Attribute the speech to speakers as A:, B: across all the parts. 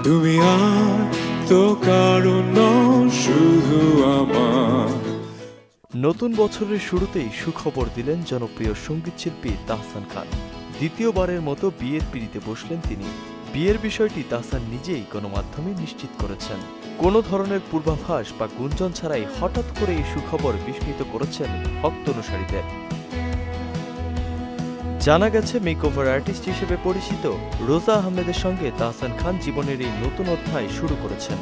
A: তুমি আর তো কারণ নও, শুধু আমার।
B: নতুন বছরের শুরুতেই সুখবর দিলেন জনপ্রিয় সঙ্গীতশিল্পী তাহসান খান। দ্বিতীয়বারের মতো বিয়ের পিঁড়িতে বসলেন তিনি। বিয়ের বিষয়টি তাহসান নিজেই গণমাধ্যমে নিশ্চিত করেছেন। কোনো ধরনের পূর্বাভাস বা গুঞ্জন ছাড়াই হঠাৎ করে এই সুখবর বিস্মিত করেছেন ভক্ত অনুসারীদের। জানা গেছে, মেকওভার আর্টিস্ট হিসেবে পরিচিত রোজা আহমেদের সঙ্গে তাহসান খান জীবনের এই নতুন অধ্যায় শুরু করেছেন।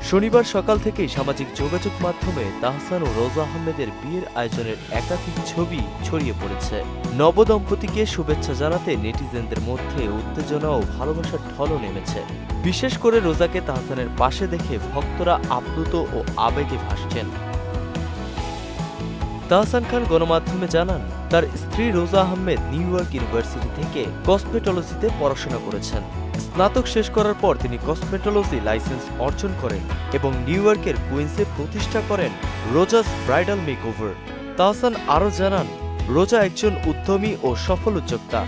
B: শনিবার সকাল থেকেই সামাজিক যোগাযোগ মাধ্যমে তাহসান ও রোজা আহমেদের বিয়ের আয়োজনের একাধিক ছবি ছড়িয়ে পড়েছে। নবদম্পতিকে শুভেচ্ছা জানাতে নেটিজেনদের মধ্যে উত্তেজনা ও ভালোবাসার ঢলও নেমেছে। বিশেষ করে রোজাকে তাহসানের পাশে দেখে ভক্তরা আপ্লুত ও আবেগে ভাসছেন। তাহসান খান গণমাধ্যমে জানান, তার স্ত্রী রোজা আহমেদ নিউ ইয়র্ক ইউনিভার্সিটি থেকে কসমেটোলজিতে পড়াশোনা করেছেন। স্নাতক শেষ করার পর তিনি কসমেটোলজি লাইসেন্স অর্জন করেন এবং নিউ ইয়র্কের কুইন্সে প্রতিষ্ঠা করেন রোজাস ব্রাইডাল মেকওভার। তাহসান আরও জানান, রোজা একজন উদ্যমী ও সফল উদ্যোক্তা।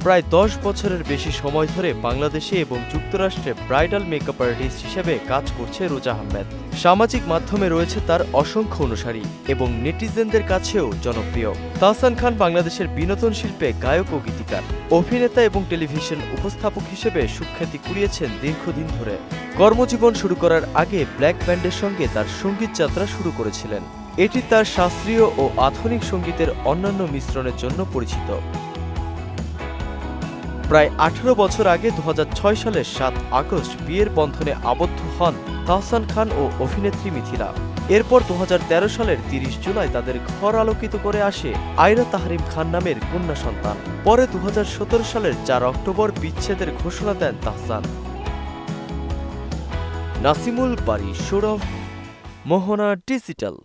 B: প্রায় 10 বছরের বেশি সময় ধরে বাংলাদেশে এবং যুক্তরাষ্ট্রে ব্রাইডাল মেকআপ আর্টিস্ট হিসেবে কাজ করছে রোজা আহমেদ। সামাজিক মাধ্যমে রয়েছে তার অসংখ্য অনুসারী এবং নেটিজেনদের কাছেও জনপ্রিয়। তাহসান খান বাংলাদেশের বিনোদন শিল্পে গায়ক ও গীতিকার, অভিনেতা এবং টেলিভিশন উপস্থাপক হিসেবে সুখ্যাতি কুড়িয়েছেন দীর্ঘদিন ধরে। কর্মজীবন শুরু করার আগে ব্ল্যাক ব্যান্ডের সঙ্গে তার সঙ্গীত যাত্রা শুরু করেছিলেন। এটি তার শাস্ত্রীয় ও আধুনিক সঙ্গীতের অন্যান্য মিশ্রণের জন্য পরিচিত। প্রায় 18 বছর আগে 2006 সালের 7 আগস্ট বিয়ের বন্ধনে আবদ্ধ হন তাহসান খান ও অভিনেত্রী মিথিলা। এরপর 2013 সালের 30 জুলাই তাদের ঘর আলোকিত করে আসে আয়রা তাহরিম খান নামের কন্যা সন্তান। পরে 2017 সালের 4 অক্টোবর বিচ্ছেদের ঘোষণা দেন তাহসান। নাসিমুল বারী, সৌরভ, মোহনা ডিজিটাল।